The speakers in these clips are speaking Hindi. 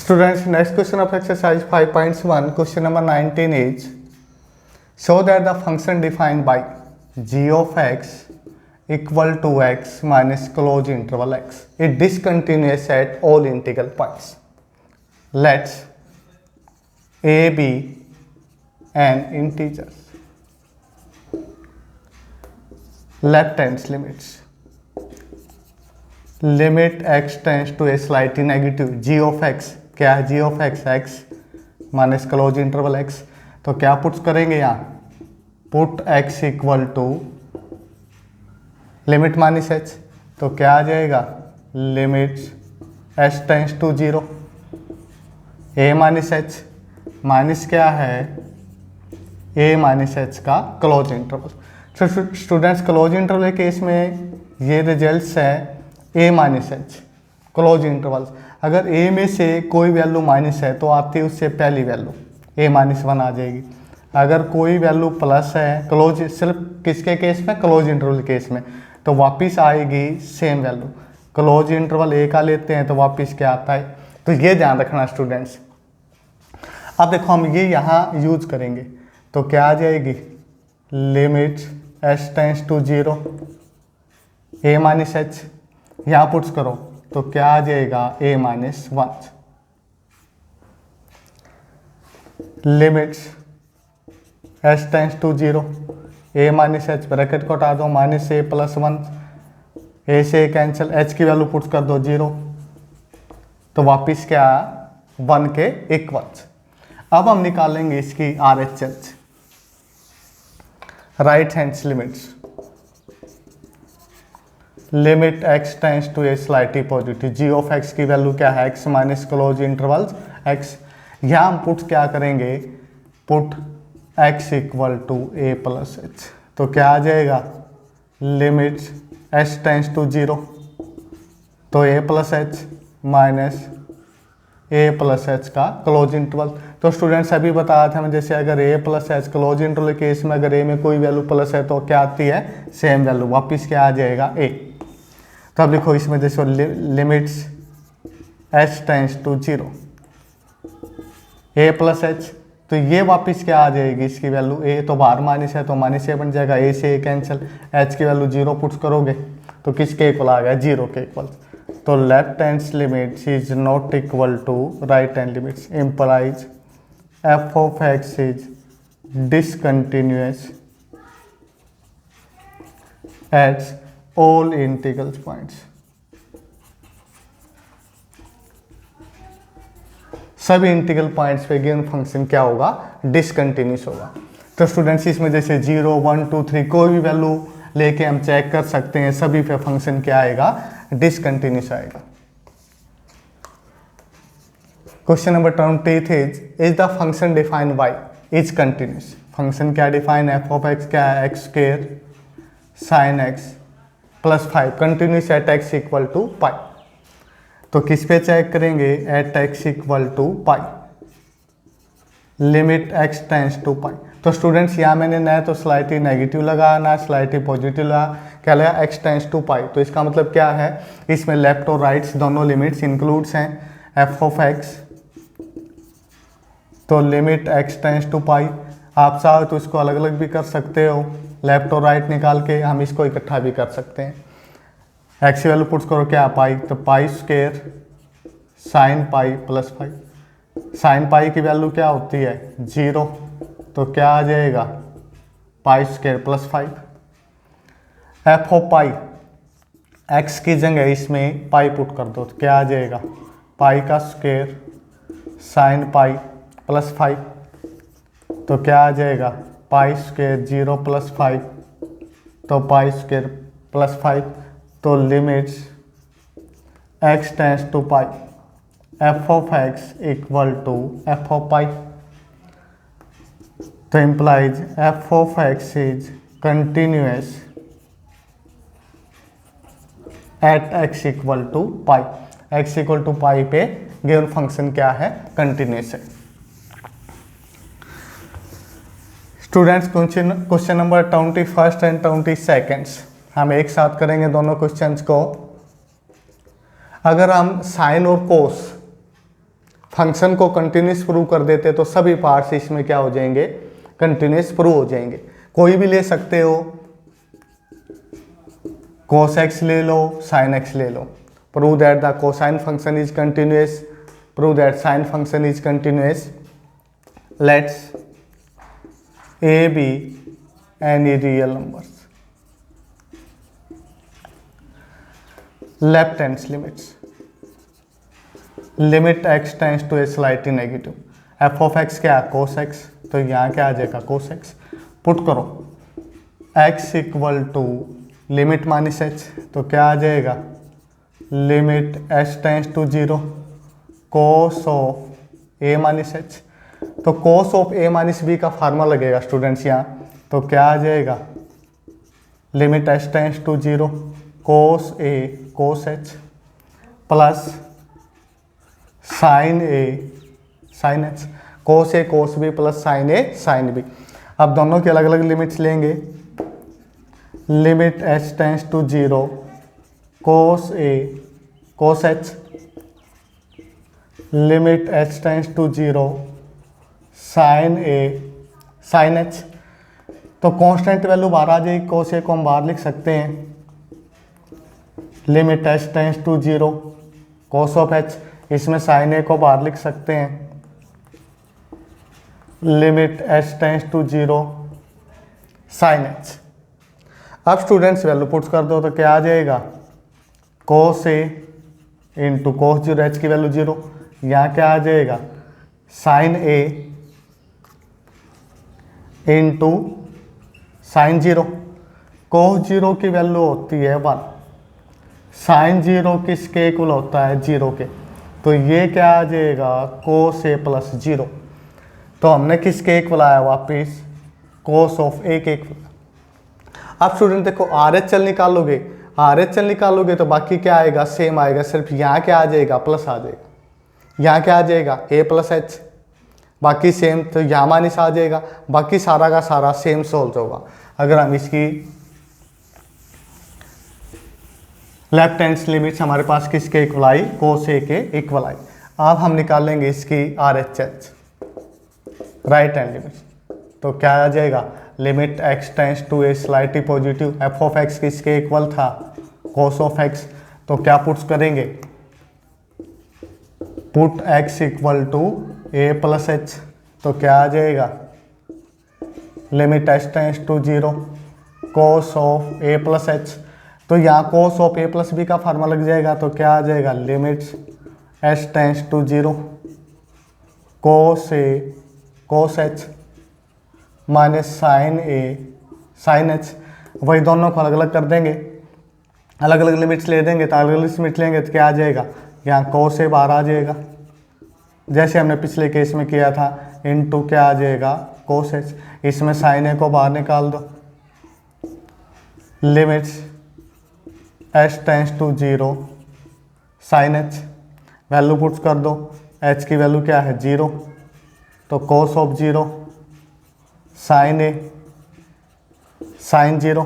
Students, next question of exercise 5.1, question number 19 is, show that the function defined by g of x equal to x minus closed interval x is discontinuous at all integral points. Let's a be an integer. Left hand limits. Limit x tends to a slightly negative g of x. क्या है g of x? x minus close interval x. तो क्या पुट्स करेंगे यहाँ? Put x equal to limit minus h. तो क्या आ जाएगा? Limit h tends to 0 a minus h. Minus क्या है? a माइनस h का क्लोज इंटरवल. तो स्टूडेंट्स, क्लोज इंटरवल के केस में ये रिजल्ट्स है a minus h close intervals. अगर a में से कोई वैल्यू माइनस है तो आती है उससे पहली वैल्यू a माइनस 1 आ जाएगी. अगर कोई वैल्यू प्लस है क्लोज, सिर्फ किसके केस में? क्लोज इंटरवल केस में, तो वापस आएगी same value. Close interval a का लेते हैं तो वापस क्या आता है? तो ये ध्यान रखना स्टूडेंट्स. अब देखो हम ये यहाँ यूज करेंगे तो क्या आ जाएगी? Limit h tends to 0 a minus h. यहाँ पुट्स करो तो क्या आ जाएगा? a minus 1. Limits h tends to 0 a minus h, bracket को हटा दो, माइनस a प्लस 1, a से कैंसिल, h की वैल्यू पुट्स कर दो 0, तो वापिस क्या? 1 के इक्वल्स. अब हम निकालेंगे इसकी RHS, right hand limits. Limit x tends to a slightly positive, g of x की वैल्यू क्या है? x minus close intervals x. यहाँ हम पुट क्या करेंगे? Put x equal to a plus h. तो क्या आ जाएगा? लिमिट h टेंस टू 0 तो a plus H minus a plus H का क्लोज इंटरवल. तो स्टूडेंट्स अभी बताया था मैं, जैसे अगर a plus H close interval के केस में अगर a में कोई वैल्यू प्लस है तो क्या आती है? Same value. वापिस क्या आ जाएगा? a. तो अब लिखो इसमें जैसे limits h tends to 0 a plus h, तो ये वापस क्या आ जाएगी? इसकी वैल्यू a, तो बाहर माइनस है तो माइनस a बन जाएगा, a से a कैंसिल, h की वैल्यू 0 पुट्स करोगे तो किसके इक्वल आ गया? 0 के इक्वल. तो left hand limits is not equal to right hand limits, implies f of x is discontinuous at all integral points. सभी इंटीग्रल पॉइंट्स पे गिवन फंक्शन क्या होगा? डिसकंटिन्यूअस होगा. तो स्टूडेंट्स इसमें जैसे 0, 1, 2, 3 कोई भी वैल्यू लेके हम चेक कर सकते हैं, सभी पे फंक्शन क्या आएगा? डिसकंटिन्यूअस आएगा. Question number 20 is the function defined by is continuous. Function क्या डिफाइन? f ऑफ x क्या है? x square sine x plus 5 continuous at x equal to pi. तो किस पे चेक करेंगे? At x equal to pi. Limit x tends to pi. तो स्टूडेंट्स यहाँ मैंने ना तो स्लाइटली नेगेटिव लगा ना स्लाइटली पॉजिटिव लगा, क्या लगा? x tends to pi. तो इसका मतलब क्या है? इसमें लेफ्ट और राइट्स दोनों लिमिट्स इंक्लूड्स हैं. f ऑफ x, तो लिमिट x टेंस टू पाई. आप चाहो तो इसको अलग अलग भी कर सकते हो, लेफ्ट और राइट निकाल के हम इसको इकट्ठा भी कर सकते हैं. एक्स की वैल्यू पुट्स करो क्या? पाई, तो pi square sine pi plus 5. Sine pi की वैल्यू क्या होती है? 0, तो क्या आ जाएगा? Pi square plus 5. F of pi, x की जगह इसमें पाई पुट कर दो तो क्या आ जाएगा? पाई का स्क्वायर साइन पाई प्लस 5. तो क्या आ जाएगा? पाई स्क्वायर 0 प्लस 5, तो पाई स्क्वायर प्लस 5. तो limits x tends to pi f of x equal to f of pi. तो implies f of x is continuous at x equal to pi. x equal to pi पे गिवन फंक्शन क्या है? कंटिन्यूअस है. स्टूडेंट्स, क्वेश्चन नंबर 21 एंड 22 हम एक साथ करेंगे दोनों क्वेश्चंस को. अगर हम साइन और कोस फंक्शन को कंटिन्यूस प्रूव कर देते तो सभी पार्ट्स इसमें क्या हो जाएंगे, कंटिन्यूस प्रूव हो जाएंगे। कोई भी ले सकते हो, cos x ले लो, sin x ले लो। Prove that the cosine function is continuous, prove that sine function is continuous. Let's a be any real numbers। Left hand limits, limit x tends to a slightly negative, f of x क्या है, cos x, तो यहाँ क्या आ जाएगा, cos x। पुट करो x equal to limit minus h, तो क्या आ जाएगा, limit h tends to 0 cos of a minus h। तो cos of a minus b का फार्मूला लगेगा स्टूडेंट्स यहाँ, तो क्या आ जाएगा, limit h tends to 0 cos a cos h plus sin a sin h, cos a cos b plus sin a sin b। अब दोनों की अलग अलग लिमिट्स लेंगे। Limit h tends to 0 cos a cos h, limit h tends to 0 sin a sin h। तो कांस्टेंट वैल्यू बाहर आ जाएगी, cos a को हम बाहर लिख सकते हैं, limit h tends to 0 cos of h, इसमें sin a को बाहर लिख सकते हैं, limit h tends to 0 sin h। अब स्टूडेंट्स वैल्यू पुट कर दो तो क्या आ जाएगा, cos a into cos 0, h की वैल्यू 0, यहाँ क्या आ जाएगा, sin a into sin 0, cos 0 की वैल्यू होती है 1, sin 0 किसके इक्वल होता है, 0 के, तो ये क्या आ जाएगा, cos a प्लस 0। तो हमने किसके इक्वल आया वापिस, cos ऑफ a के इक्वल। अब स्टूडेंट देखो RHL निकालोगे, RHL निकालोगे तो बाकी क्या आएगा, सेम आएगा, सिर्फ यहाँ क्या आ जाएगा, प्लस आ जाएगा, यहाँ क्या आ जाएगा, a प्लस h, बाकी सेम, तो यहाँ माइनस आ जाएगा, बाकी सारा का सारा सेम सोल्व होगा। अगर हम इसकी लेफ्ट हैंड लिमिट्स हमारे पास किसके इक्वल आई, cos a के इक्वल आई। अब हम निकालेंगे इसकी RHH, राइट हैंड लिमिट्स, तो क्या आ जाएगा, limit x tends to a slightly positive, f of x किसके इक्वल था, cos ऑफ x, तो क्या पुट्स करेंगे, put x equal to a plus h, तो क्या आ जाएगा, limit h tends to 0 cos of a plus h, तो यहाँ cos of a plus b का फार्मूला लग जाएगा, तो क्या आ जाएगा, limits h tends to 0 cos a cos h minus sign a sine h। वही दोनों को अलग अलग कर देंगे, अलग अलग लिमिट्स ले देंगे, तो अलग अलग लिमिट लेंगे तो क्या आ जाएगा, यहाँ cos a बाहर आ जाएगा, जैसे हमने पिछले केस में किया था, इनटू क्या आ जाएगा, cos h, इसमें साइन a को बाहर निकाल दो, limits h tends to 0 sine h, value put कर दो, h की वैल्यू क्या है, 0, तो cos of 0 sine a sine 0,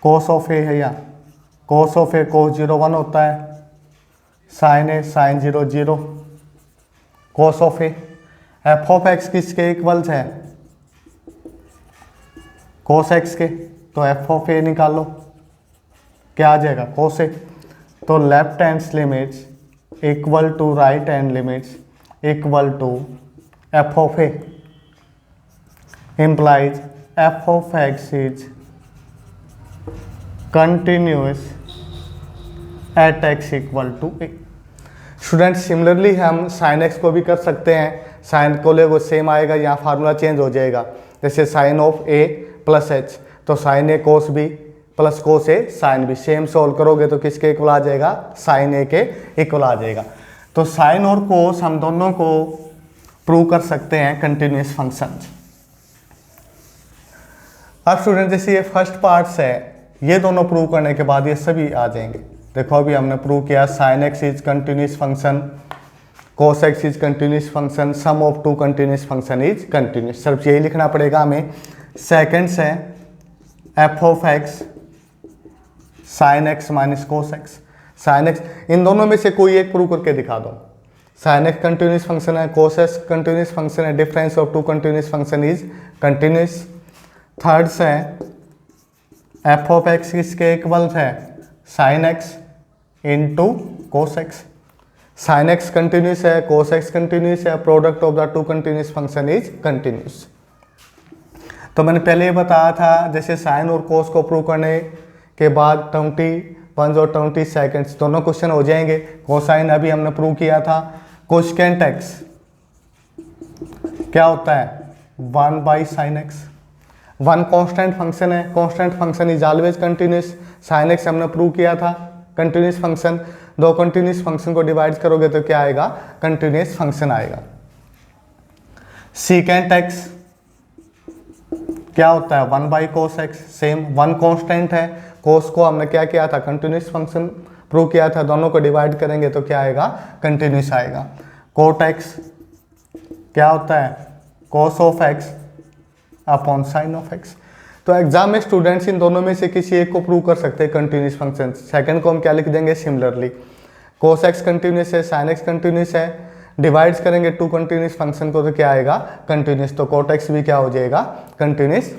cos of a है यहाँ, cos ऑफ a cos 0 1 होता है, sine a sine 0 0, cos of a, f of x किसके इक्वल्स है, cos x के, तो f ऑफ a निकालो, क्या आ जाएगा, cos a। तो left hand limits equal to right hand limits equal to f of a implies f of x is continuous at x equal to a। Student similarly हम sin x को भी कर सकते हैं, sin को ले वो सेम आएगा, यहाँ फार्मूला चेंज हो जाएगा, जैसे sin of a plus h, तो sin a cos b plus cos a sin b, same solve करोगे तो किसके इक्वल आ जाएगा, sin a के इक्वल आ जाएगा। तो sin और cos हम दोनों को प्रूव कर सकते हैं कंटिन्यूस फंक्शंस। अब स्टूडेंट जैसे ये फर्स्ट पार्ट्स है, ये दोनों प्रूव करने के बाद ये सभी आ जाएंगे। देखो अभी हमने प्रूव किया sin x is continuous function, cos x is continuous function, sum of two continuous function is continuous, सिर्फ यही लिखना पड़ेगा हमें। सेकंड्स है f of x sin x minus cos x, sin x, इन दोनों में से कोई एक प्रूव करके दिखा दो। साइन एक्स कंटिन्यूस फंक्शन है, कोस एक्स कंटिन्यूस फंक्शन है, difference of two continuous function is continuous. Third से एफ ऑफ एक्स किसके इक्वल है, sine x into cos x. Sine x continuous है, कोस एक्स कंटिन्यूस है, product of the two continuous function is continuous. तो मैंने पहले ये बताया था, जैसे साइन और कोस को प्रूव करने के बाद 21 और 20 सेकेंड्स दोनों क्वेश्चन हो जाएंगे। कोसाइन अभी हमने प्रूव किया था। कोसेकेंट एक्स क्या होता है, 1 by sine x. 1 constant function है, constant function is always continuous. Sine x हमने प्रूव किया था कंटिन्यूस फंक्शन। दो कंटिन्यूस फंक्शन को डिवाइड करोगे तो क्या आएगा, कंटिन्यूस फंक्शन आएगा। सीकेंट एक्स क्या होता है, 1 by cos x. Same 1 constant है, कोस को हमने क्या किया था, कंटिन्यूस फंक्शन प्रूव किया था। दोनों को डिवाइड करेंगे तो क्या आएगा, कंटिन्यूस आएगा। कोट एक्स क्या होता है, cos of x upon sine of x. तो एग्जाम में स्टूडेंट्स इन दोनों में से किसी एक को प्रूव कर सकते हैं कंटिन्यूस फंक्शन। सेकंड को हम क्या लिख देंगे, सिमिलरली कोस एक्स कंटिन्यूस है, साइन एक्स कंटिन्यूस है, डिवाइड्स करेंगे टू कंटिन्यूस फंक्शन को तो क्या आएगा, कंटिन्यूस। तो कोट एक्स भी क्या हो जाएगा, कंटिन्यूस